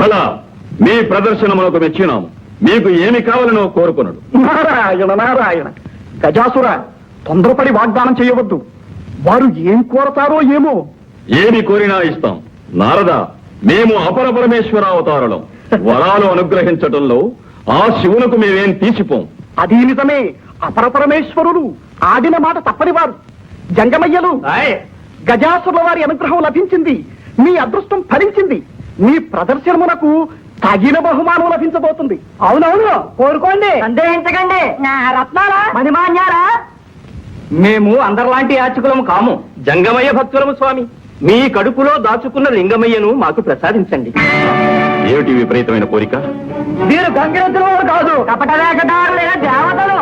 అలా మీ ప్రదర్శనములకు మెచ్చినాము. మీకు ఏమి కావాలనో కోరుకున్నాడు. నారాయణ నారాయణ. గజాసుర, తొందరపడి వాగ్దానం చేయవద్దు. వారు ఏం కోరతారో ఏమో. ఏమి కోరినా ఇస్తాం. నారద, మేము అపర పరమేశ్వర అవతారులం. వరాలు అనుగ్రహించటంలో ఆ శివునకు మేమేం తీసిపోం. అది నిజమే. అపరపరమేశ్వరులు ఆడిన మాట తప్పని వారు. జంగమయ్యలు, గజాసురుల వారి అనుగ్రహం లభించింది. మీ అదృష్టం ఫలించింది. మీ ప్రదర్శనమునకు తగిన బహుమానం లభించబోతుంది. అవునవును, కోరుకోండి, సందేహించకండి. రత్నాలా, మణిమాన్యాలా? మేము అందరిలాంటి యాచకులము కాము, జంగమయ్య భక్తులము స్వామి. మీ కడుపులో దాచుకున్న లింగమయ్యను మాకు ప్రసాదించండి. ఏమిటి విపరీతమైన కోరిక? మీరు గంగిరెద్దుల వారు కాదు, కపటలేఖదారులైన దేవతలు.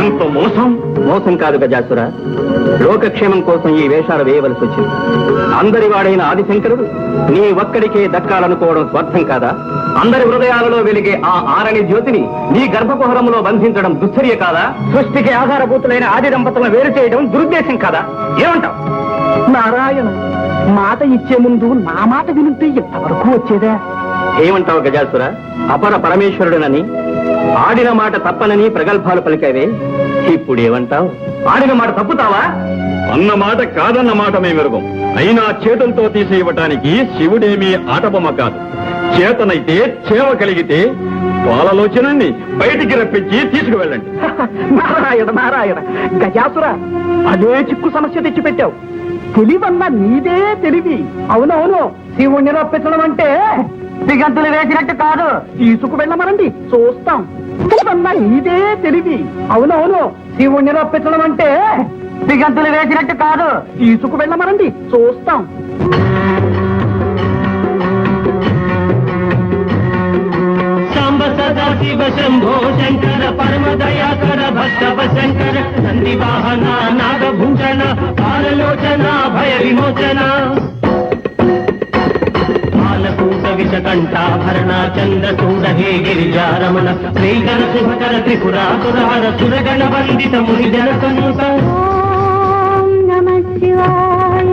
ఎంత మోసం! మోసం కాదు గజాసుర, లోకక్షేమం కోసం ఈ వేషాలు వేయవలసి వచ్చింది. అందరి వాడైన ఆదిశంకరుడు నీ ఒక్కడికే దక్కాలనుకోవడం స్వార్థం కాదా? అందరి హృదయాలలో వెలిగే ఆ ఆరణి జ్యోతిని నీ గర్భకుహరంలో బంధించడం దుశ్చర్య కాదా? సృష్టికి ఆధారభూతులైన ఆది దంపతులను వేరు చేయడం దురుద్దేశం కాదా? ఏమంటావు? నారాయణ, మాట ఇచ్చే ముందు నా మాట వినుంటే ఎంతవరకు వచ్చేదా? ఏమంటావు గజాసుర? అపర పరమేశ్వరుడనని, ఆడిన మాట తప్పనని ప్రగల్భాలు పలికావే, ఇప్పుడు ఏమంటావు? ఆడిన మాట తప్పుతావా? అన్న మాట కాదన్న మాట మేమెరుగం. అయినా చేతులతో తీసి ఇవ్వటానికి శివుడేమీ ఆటబొమ్మ కాదు. చేతనైతే చేవ కలిగితే పాలలోచనాన్ని బయటికి రప్పించి తీసుకువెళ్ళండి. నారాయణ నారాయణ. గజాసుర, అదే చిక్కు సమస్య తెచ్చిపెట్టావు. తెలివన్న నీదే తెలివి. అవునవును, శివుణ్ణి రప్పించడం అంటే దిగంతులు వేసినట్టు కాదు. తీసుకువెళ్ళమనండి, చూస్తాం. తెలివన్న నీదే తెలివి. అవునవును, శివుణ్ణి రప్పించడం అంటే దిగంతులు వేసినట్టు కాదు. తీసుకువెళ్ళమనండి, చూస్తాం. శివ శంభో శంకర పరమ దయాకర భక్తవ శంకర నంది వాహన నాగభూషణ కాలలోచన భయ విమోచన కాలకూట విషకంఠాభరణ చంద్రచూడ హే గిరిజారమణ శ్రీకర శుభకర త్రిపురాసురహర సురగణ వందిత ముని జన సన్ముఖ. ఓం నమః శివాయ.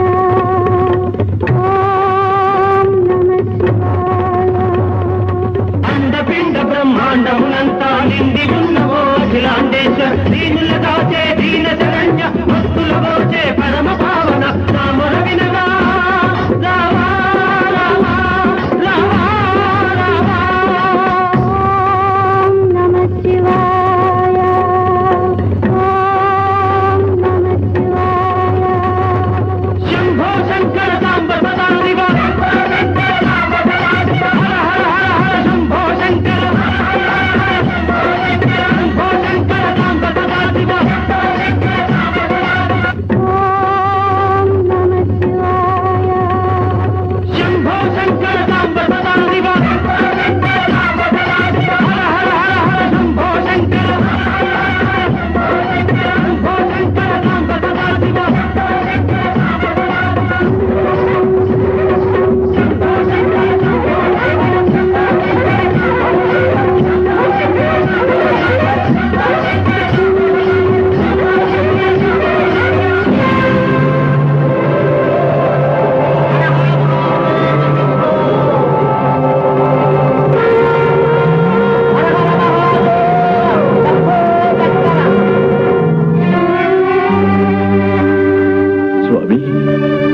బ్రహ్మాండమునంతా నిండి ఉన్నవో అఖిలాండేశ్వర దీనుల దాచే దీన శరణ్య భక్తుల గోచే పరమ భావన నామర వినవా రావా రావా రావా రావా. ఓం నమః శివాయ. ఓం నమః శివాయ. శంభో శంకర సాంబ సదా శివ హర హర హర హర శంభో శంకర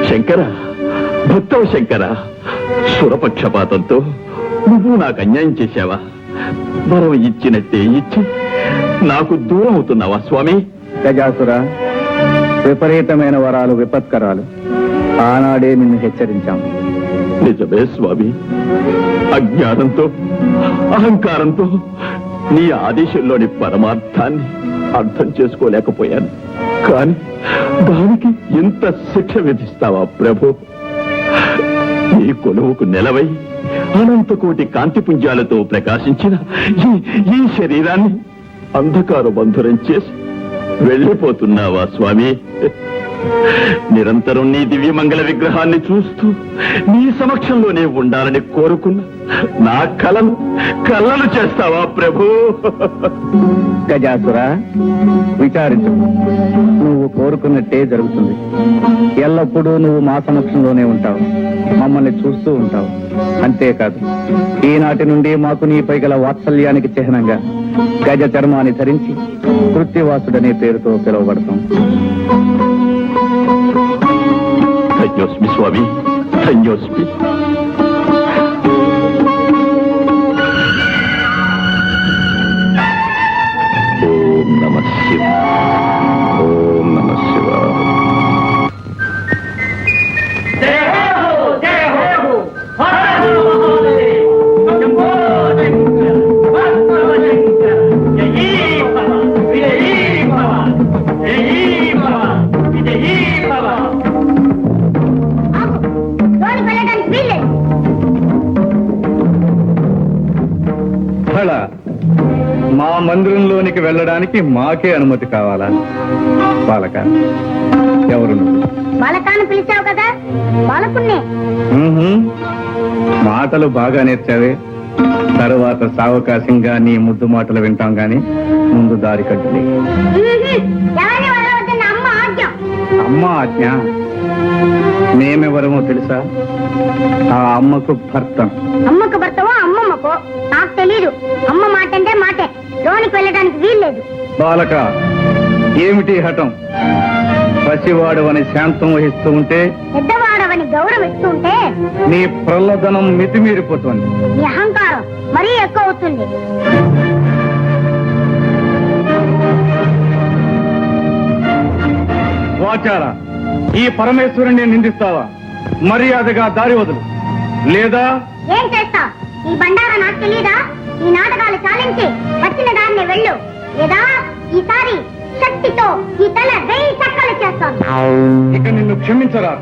శంకర, భక్తవ శంకర, సురపక్షపాతంతో నువ్వు నాకు అన్యాయం చేశావా? వరం ఇచ్చినట్టే ఇచ్చి నాకు దూరం అవుతున్నావా స్వామి? గజాసుర, విపరీతమైన వరాలు విపత్కరాలు. ఆనాడే నిన్ను హెచ్చరించాము. నిజమే స్వామి, అజ్ఞానంతో అహంకారంతో నీ ఆదేశంలోని పరమార్థాన్ని అర్థం చేసుకోలేకపోయాను. కానీ దానికి ఇంత శిక్ష విధిస్తావా ప్రభు? నీ కొలువుకు నెలవై అనంత కోటి కాంతిపుంజాలతో ప్రకాశించిన ఈ శరీరాన్ని అంధకార బంధురం చేసి వెళ్ళిపోతున్నావా స్వామి? నిరంతరం నీ దివ్యమంగళ విగ్రహాన్ని చూస్తూ నీ సమక్షంలోనే ఉండాలని కోరుకున్నా నా కళ్ళను చేస్తావా ప్రభు? గజాసుర, విచారించు. నువ్వు కోరుకున్నట్టే జరుగుతుంది. ఎల్లప్పుడూ నువ్వు మా సమక్షంలోనే ఉంటావు, మమ్మల్ని చూస్తూ ఉంటావు. అంతేకాదు, ఈనాటి నుండి మాకు నీపై గల వాత్సల్యానికి చిహ్నంగా గజ చర్మాన్ని ధరించి కృత్యవాసుడనే పేరుతో పిలువబడతాం. ధన్యోస్మి స్వామి, ధన్యోస్మి. ఓం నమః శివాయ, ఓం నమః శివాయ. మా మందిరంలోనికి వెళ్ళడానికి మాకే అనుమతి కావాలా? బాలక, ఎవరు నువ్వు? బాలకాన్ని పిలిచావు కదా, బాలకున్నే. మాటలు బాగా నేర్చావే. తరువాత సావకాశంగా నీ ముద్దు మాటలు వింటాం గాని ముందు దారి కట్టులే. ఎవరిని వదలవద్దన్న అమ్మ ఆజ్ఞ. అమ్మ ఆజ్ఞ? మేమెవరమో తెలుసా? ఆ అమ్మకు భర్త. అమ్మకు భర్తవో అమ్మమ్మకో నాకు తెలీదు. అమ్మ మాట అంటే మాటే, లోనికి వెళ్ళడానికి వీల్లేదు. బాలక, ఏమిటి హఠం? పసివాడవని శాంతం వహిస్తూ ఉంటే, పెద్దవాడవని గౌరవిస్తూ ఉంటే నీ ప్రల్లదనం మితిమీరిపోతుంది. నీ అహంకారం మరీ ఎక్కువ అవుతుంది. వాచారా, ఈ పరమేశ్వరుణ్ణి నిందిస్తావా? మర్యాదగా దారి వదులు, లేదా ఏం చేస్తావు? ఈ బండారా నాకు తెలీదా? ఈ నాటకాలు చాలించి వచ్చిన దాన్ని వెళ్ళు, లేదా ఈసారి శక్తితో ఈ తల 1000 చక్కలు చేస్తాను. ఇక నిన్ను క్షమించరా.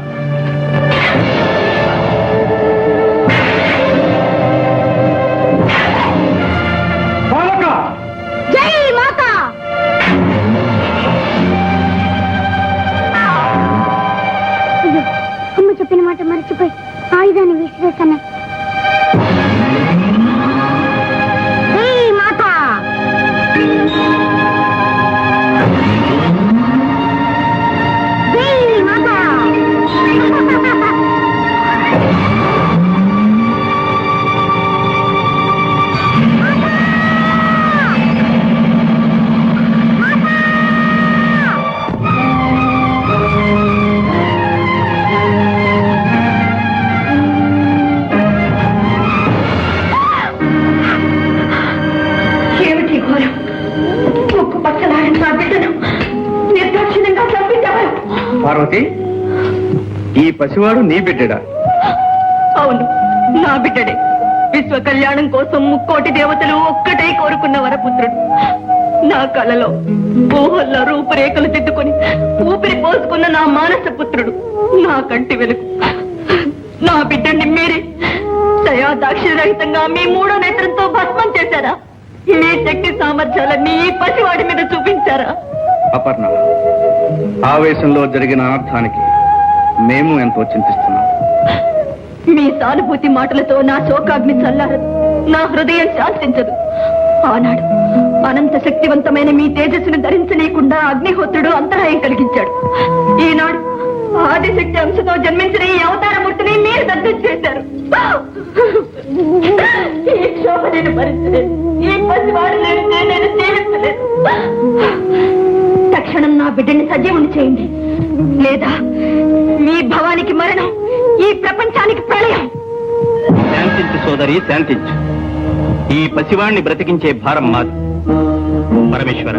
బాలక, జై మాత. అయ్యో, అమ్మ చెప్పిన మాట మర్చిపోయి ఆయుధాన్ని విసిరేస్తాను. జై మాత. జై మాత. ఏమిటి ఘోరం? ముక్కు పచ్చలాడిన నా బిడ్డను నిర్దాక్షిణ్యంగా చంపించారు. పార్వతి, ఈ పసివాడు నీ బిడ్డడా? అవును, నా బిడ్డడే. విశ్వ కళ్యాణం కోసం ముక్కోటి దేవతలు ఒక్కటే కోరుకున్న వరపుత్రుడు. నా కలలో ఊహల్లో రూపురేఖలు దిద్దుకొని ఊపిరి పోసుకున్న నా మానస పుత్రుడు, నా కంటి వెలుగు. నా బిడ్డని మీరే దయా దాక్షిణ్యరహితంగా మీ 3వ నేత్రంతో భస్మం చేశారా? మీ శక్తి సామర్థ్యాలన్నీ ఈ పసివాడి మీద చూపించారా? అపర్ణ, ఆవేశంలో జరిగిన అనర్థానికి మేము ఎంతో చింతిస్తున్నాం. మీ సానుభూతి మాటలతో నా శోకాగ్ని చల్లారదు, నా హృదయం శాంతించదు. ఆనాడు అనంత శక్తివంతమైన మీ తేజస్సును ధరించలేకుండా అగ్నిహోత్రుడు అంతరాయం కలిగించాడు. ఈనాడు ఆదిశక్తి అంశతో జన్మించిన ఈ అవతారమూర్తిని మీరు దగ్ధం చేశారు. ఈ క్షోభ నేను భరించలేదు. ఈ పసివాడు లేనిదే నేను జీవించలేదు. తక్షణం నా బిడ్డని సజీవుని చేయండి, లేదా మీ భవానికి మరణం, ఈ ప్రపంచానికి ప్రళయం. శాంతించు సోదరి, శాంతించు. ఈ పసివాణ్ణి బ్రతికించే భారం మాది. పరమేశ్వర,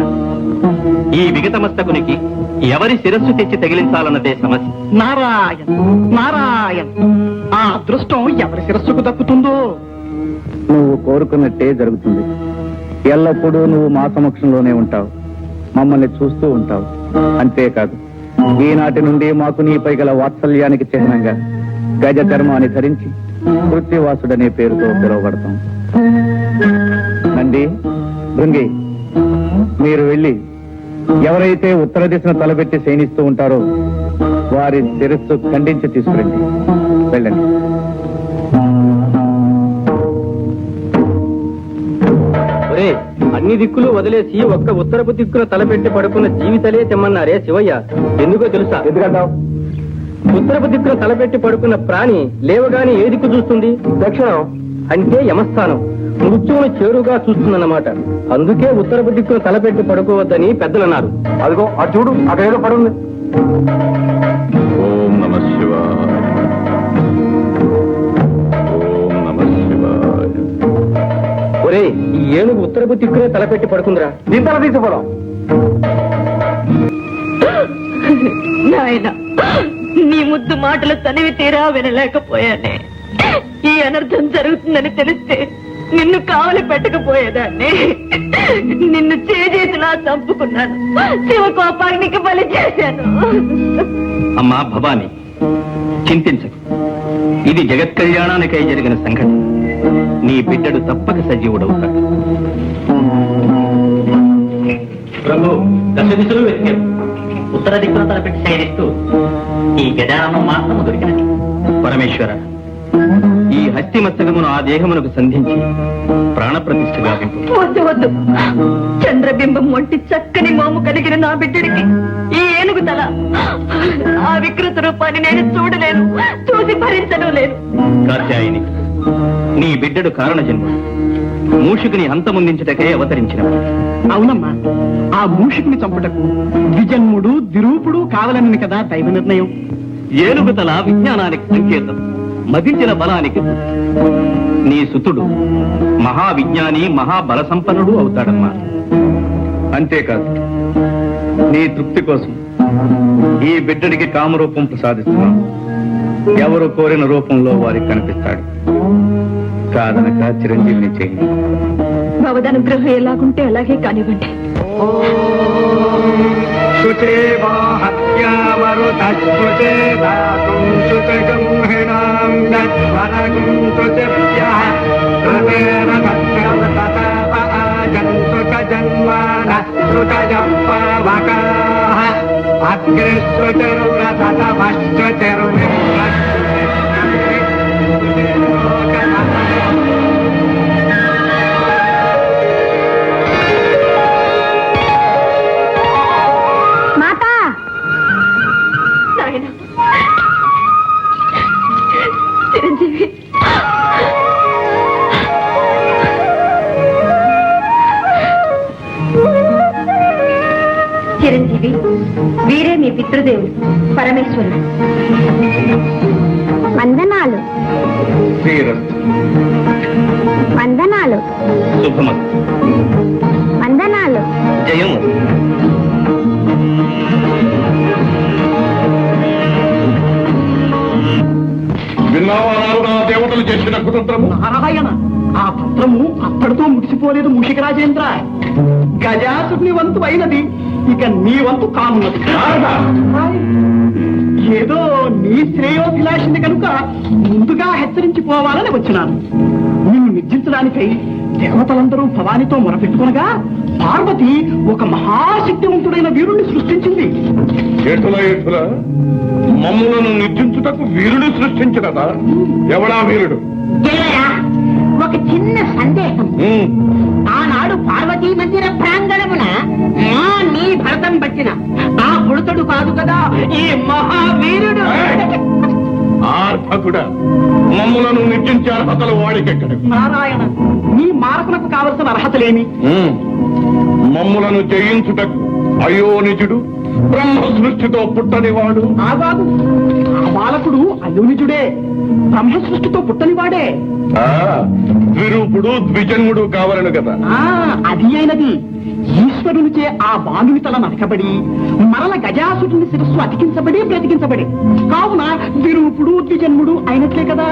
ఈ విగతమస్తకునికి ఎవరి శిరస్సు తెచ్చి తగిలించాలన్నదే సమస్య. నారాయణ నారాయణ, ఆ అదృష్టం ఎవరి శిరస్సుకు దక్కుతుందో. నువ్వు కోరుకున్నట్టే జరుగుతుంది. ఎల్లప్పుడూ నువ్వు మా సమక్షంలోనే ఉంటావు, మమ్మల్ని చూస్తూ ఉంటావు. అంతేకాదు, ఈనాటి నుండి మాకు నీపై గల వాత్సల్యానికి చిహ్నంగా గజ చర్మాన్ని ధరించి కృత్యవాసుడనే పేరుతో పిలువబడతాం. నంది, భృంగి, మీరు వెళ్ళి ఎవరైతే ఉత్తర దిశను తలపెట్టి శయనిస్తూ ఉంటారో వారి శిరస్సు ఖండించి తీసుకురండి. వెళ్ళండి. ఒరే, అన్ని దిక్కులు వదిలేసి ఒక్క ఉత్తరపు దిక్కున తలపెట్టి పడుకున్న జీవితలే తెమ్మన్నారే శివయ్య. ఎందుకో తెలుసా? ఎందుకంటావు? ఉత్తరపు దిక్కున తలపెట్టి పడుకున్న ప్రాణి లేవగానే ఏ దిక్కు చూస్తుంది? దక్షిణం, అంటే యమస్థానం. మృత్యువును చేరుగా చూస్తుందన్నమాట. అందుకే ఉత్తరపు దిక్కున తలపెట్టి పడుకోవద్దని పెద్దలన్నారు. అదిగో అటు చూడు, అక్కడ ఏదో పడుంది. ఓం నమః శివాయ. ఓం నమః శివాయ. ఒరే, ఈ ఏనుగు ఉత్తరపు దిక్కునే తలపెట్టి పడుకుందిరా. దీని తల తీసుకోవడం. నాయన, నీ ముద్దు మాటలు తనివి తీరా వినలేకపోయానే. ఈ అనర్థం జరుగుతుందని తెలిస్తే నిన్ను కావలి పెట్టకపోయేదాన్ని. నిన్ను చేజేసిలా చంపుకున్నాను. శివ కోపాగ్నికి బలి చేశాను. అమ్మా భవాని, చింతించకు. ఇది జగత్ కళ్యాణానికై జరిగిన సంఘటన. నీ బిడ్డడు తప్పక సజీవుడవుతాడు. ప్రభు దశ దిశలు వెతికారు. ఉత్తర దిక్కున తలపెట్టి శయనిస్తూ ఈ గజానం మాత్రం దొరికినది. పరమేశ్వర, ఈ హస్తి మస్తకమును ఆ దేహమునకు సంధించి ప్రాణప్రతిష్ఠ గావింపు. వద్దు వద్దు. చంద్రబింబం వంటి చక్కని మోము కలిగిన నా బిడ్డడికి ఈ ఏనుగు తల, ఆ వికృత రూపాన్ని నేను చూడలేను, చూసి భరించను లేను. కాత్యాయని, నీ బిడ్డడు కారణ జన్ముడు. మూషికుని అంతమొందించుటకై అవతరించినవాడు. అవునమ్మా, ఆ మూషికుని చంపుటకు ద్విజన్ముడు ద్విరూపుడు కావాలని కదా దైవ నిర్ణయం. ఏనుగు తల విజ్ఞానానికి సంకేతం, మదించిన బలానికి గుర్తు. నీ సుతుడు మహావిజ్ఞాని, మహాబల సంపన్నుడు అవుతాడమ్మా. అంతేకాదు, నీ తృప్తి కోసం ఈ బిడ్డడికి కామరూపం ప్రసాదిస్తున్నాం. ఎవరు కోరిన రూపంలో వారికి కనిపిస్తాడు. కాదనక చిరంజీవిని చేయండి. భవదనుగ్రహం ఎలాగుంటే అలాగే కానివ్వండి. నాయనా, చిరంజీవి, చిరంజీవి, వీరే మీ పితృదేవుడు పరమేశ్వరుడు. వందనాలు శ్రీరస్తు. వందనాలు శుభమస్తు. వందనాలు. జయము. విన్నావా నారదా, దేవతలు చేసిన కుతంత్రము? నారాయణ, ఆ పత్రము అప్పటితో ముగిసిపోలేదు మూషిక రాజేంద్ర. గజాసుని వంతు అయినది, ఇక నీ వంతు కానున్నది. ఏదో నీ శ్రేయోభిలాషిని కనుక ముందుగా హెచ్చరించిపోవాలని వచ్చినాను. నిన్ను నిర్జించడానికై దేవతలందరూ భవానితో మొరపెట్టుకునగా పార్వతి ఒక మహాశక్తివంతుడైన వీరుణ్ణి సృష్టించింది. ఏటుల మమ్ములను నిర్జించుటకు వీరుడు సృష్టించినదా? ఎవడా వీరుడు? ఒక చిన్న సందేహం. ఆనాడు పార్వతీ మందిర ప్రాంగణమున నీ భరతం పట్టిన ఆ పుడతడు కాదు కదా ఈ మహావీరుడు. ఆర్భకుడా, మమ్ములను నిర్జించే అర్హతలు వాడికెక్కడ? నారాయణ, నీ మారకులకు కావలసిన అర్హతలేమి? మమ్ములను జయించుటకు అయోనిజుడు, బ్రహ్మ సృష్టితో పుట్టనివాడు. ఆగాదు, ఆ బాలకుడు అయోనిజుడే, బ్రహ్మ సృష్టితో పుట్టనివాడే. ద్విరూపుడు ద్విజన్ముడు కావాలను కదా. అది అయినది. ఈశ్వరునిచే ఆ బాలుని తల నరకబడి మరల గజాసురుని శిరస్సు అతికించబడి బ్రతికించబడి కావున విరూపుడు ద్విజన్ముడు అయినట్లే కదా.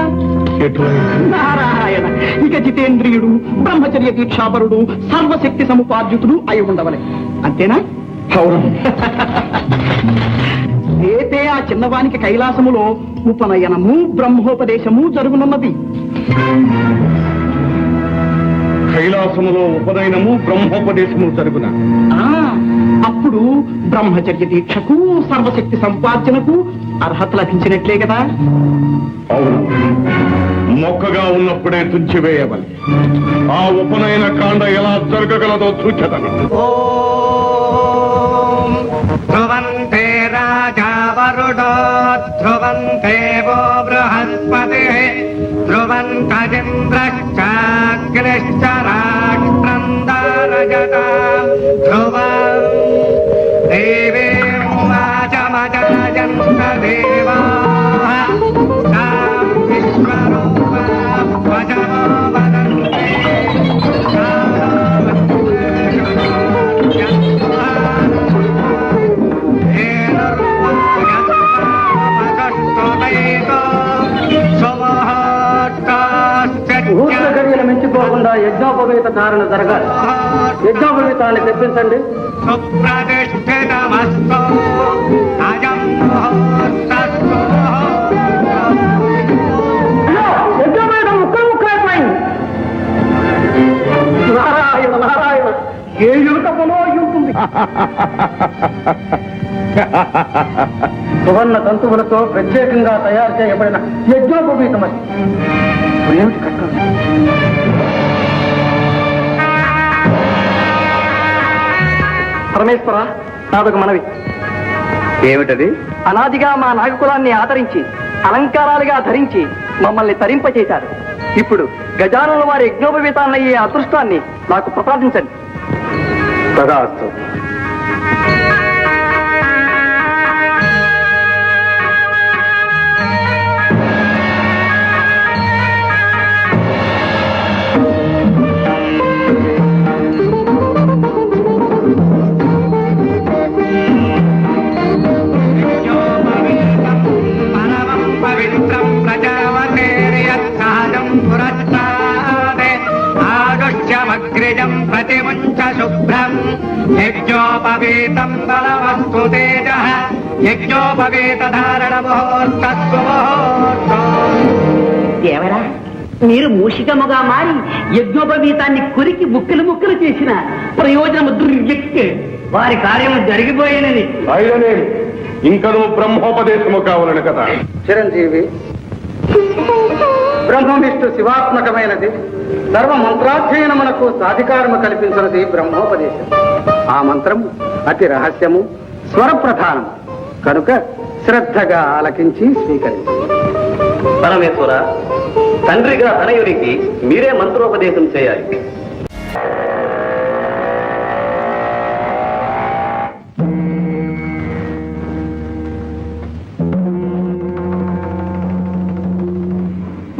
నారాయణ, ఇక జితేంద్రియుడు, బ్రహ్మచర్య దీక్షాపరుడు, సర్వశక్తి సముపార్జితుడు అయి ఉండవలే. అంతేనా? రేపే ఆ చిన్నవానికి కైలాసములో ఉపనయనము బ్రహ్మోపదేశము జరుగునున్నది. కైలాసములో ఉపనయనము బ్రహ్మోపదేశము జరుగున. అప్పుడు బ్రహ్మచర్య దీక్షకు సర్వశక్తి సంపార్జనకు అర్హత లభించినట్లే కదా. అవును, మొక్కగా ఉన్నప్పుడే తుంచివేయవలి. ఆ ఉపనయన కాండ ఎలా జరగగలదో సూచన. ధ్రువంతే రాజా వరుడో ధ్రువంతే వో బృహస్పతి ధ్రువంతజింద్రశ్చాగ్నిశ్చ రాష్ట్రం దారయతాం ధ్రువం దేవీం వాచమజాయంత దేవాః తాం విశ్వరూపాం వచమో వదంతే ముహూర్త గడియలు మించిపోకుండా యజ్ఞోపవేత ధారణ జరగాలి. యజ్ఞోపవేతాన్ని తెప్పించండి. సుప్రతిష్ఠితమస్తు అయం ముహూర్తస్తు. యజ్ఞోపవేతం ముక్కలు ముక్కలైపోయింది. నారాయణ నారాయణ, ఏ యువతములో ఉంటుంది. సువర్ణ తంతువులతో ప్రత్యేకంగా తయారు చేయబడిన యజ్ఞోపవీతం అది. ఏమిటి కట్టం? పరమేశ్వర, నాదొక మనవి. ఏమిటది? అనాదిగా మా నాగకులాన్ని ఆదరించి అలంకారాలుగా ధరించి మమ్మల్ని తరింపచేశారు. ఇప్పుడు గజానుల వారి యజ్ఞోపవీతాన్నయ్యే అదృష్టాన్ని నాకు ప్రసాదించండి. తదాస్తు. పవిత్రం ప్రజావతేర్యత్సహజం పురస్తాదే ఆదుష్యమగ్రిజం ప్రతిముంచ శుభ్రం యజ్ఞోపవీతం బలవస్తు తేజః యజ్ఞోపవీత ధారణ ముహూర్తస్సు ముహూర్తం. దేవరా, మీరు మూషికముగా మారి యజ్ఞోపవీతాన్ని కురికి ముక్కలు ముక్కలు చేసిన ప్రయోజనము దుర్వ్యక్తి. వారి కార్యము జరిగిపోయినని అయిననే ఇంకనూ బ్రహ్మోపదేశము కావాలని కదా. చిరంజీవి, బ్రహ్మ విష్ణు శివాత్మకమైనది. సర్వ మంత్రాధ్యయనమునకు సాధికారము కల్పించినది బ్రహ్మోపదేశం. ఆ మంత్రము అతి రహస్యము, స్వరప్రధానము కనుక శ్రద్ధగా ఆలకించి స్వీకరించండి. పరమేశ్వర, తండ్రిగా తనయునికి మీరే మంత్రోపదేశం చేయాలి.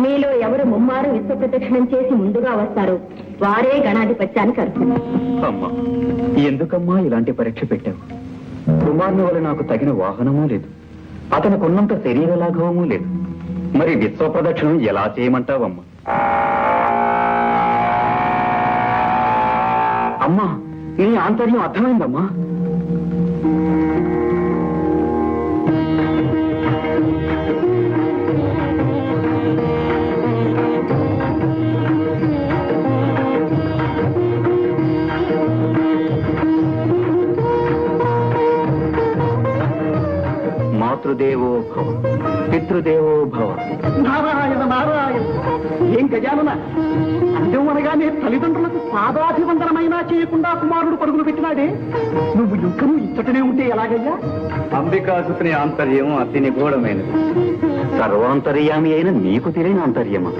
మీలో ఎవరు ముమ్మారు విశ్వ ప్రదక్షిణం చేసి ముందుగా వస్తారో వారే గణాధిపత్యానికి అర్హులు. అమ్మా, ఎందుకమ్మా ఇలాంటి పరీక్ష పెట్టావు? కుమారుని వల్ల నాకు తగిన వాహనమూ లేదు, అతనుకున్నంత శరీర లాఘవమూ లేదు. మరి విశ్వ ప్రదక్షిణం ఎలా చేయమంటావమ్మా? అమ్మా, నీ ఆంతర్యం అర్థమైందమ్మా. మాతృదేవో భవ, పితృదేవో భవ. నారాయణ నారాయణ, ఏం గజానన, అందం అనగానే తల్లిదండ్రులకు పాదాభివందనమైనా చేయకుండా కుమారుడు పరుగులు పెట్టినాడే. నువ్వు ఇంకనూ ఇచ్చటనే ఉంటే ఎలాగయ్యా? అంబికాసుని ఆంతర్యం అతి నిగూఢమైనది. సర్వాంతర్యామి అయిన నీకు తెలియని ఆంతర్యమా?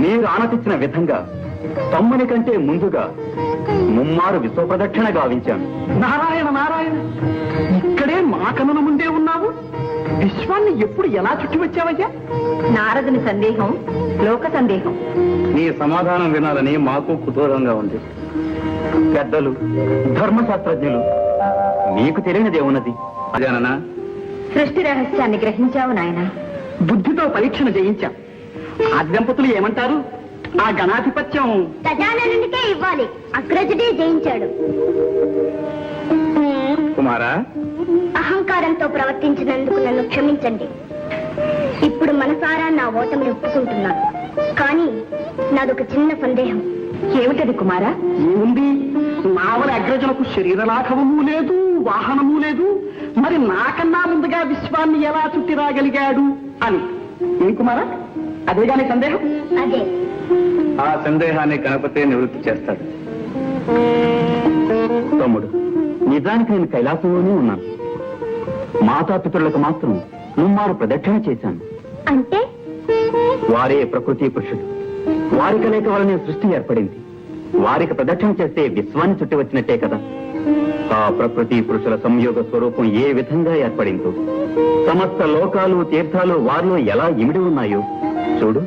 మీరు ఆనతిచ్చిన విధంగా తమ్ముని కంటే ముందుగా ముమ్మారు విశ్వప్రదక్షిణ గావించాను. నారాయణ నారాయణ, ఇక్కడే మా కనుల ముందే ఉన్నావు. విశ్వాన్ని ఎప్పుడు ఎలా చుట్టి వచ్చావయ్యా? నారదుని సందేహం లోక సందేహం. నీ సమాధానం వినాలని మాకు కుతూహలంగా ఉంది. పెద్దలు, ధర్మశాస్త్రజ్ఞులు, మీకు తెలియనిదేమున్నది అదేనా? సృష్టి రహస్యాన్ని గ్రహించావు నాయన. బుద్ధితో పరీక్షను జయించాం. ఆ దంపతులు ఏమంటారు? ఆ గణాధిపత్యం గజాననునికే ఇవ్వాలి. అగ్రజుడే జయించాడు. కుమారా, అహంకారంతో ప్రవర్తించినందుకు నన్ను క్షమించండి. ఇప్పుడు మనసారా నా ఓటమిని ఒప్పుకుంటున్నాను. కానీ నాదొక చిన్న సందేహం. ఏమిటది కుమారా? ఏముంది? నావల అగ్రజులకు శరీర లాఘవము లేదు, వాహనము లేదు. మరి నాకన్నా ముందుగా విశ్వాన్ని ఎలా చుట్టి రాగలిగాడు అని. ఏం కుమారా, అదే గాని సందేహం? అదే. ఆ సందేహాన్ని గణపతే నివృత్తి చేస్తాడు. తమ్ముడు, నిజానికి నేను కైలాసంలోనే ఉన్నాను. మాతాపితరులకు మాత్రం ముమ్మారు ప్రదక్షిణ చేశాను. అంటే వారే ప్రకృతి పురుషుడు. వారి కలయిక వలనే సృష్టి ఏర్పడింది. వారికి ప్రదక్షిణ చేస్తే విశ్వాన్ని చుట్టి వచ్చినట్టే కదా. ఆ ప్రకృతి పురుషుల సంయోగ స్వరూపం ఏ విధంగా ఏర్పడిందో, సమస్త లోకాలు తీర్థాలు వారిలో ఎలా ఇమిడి ఉన్నాయో చూడు.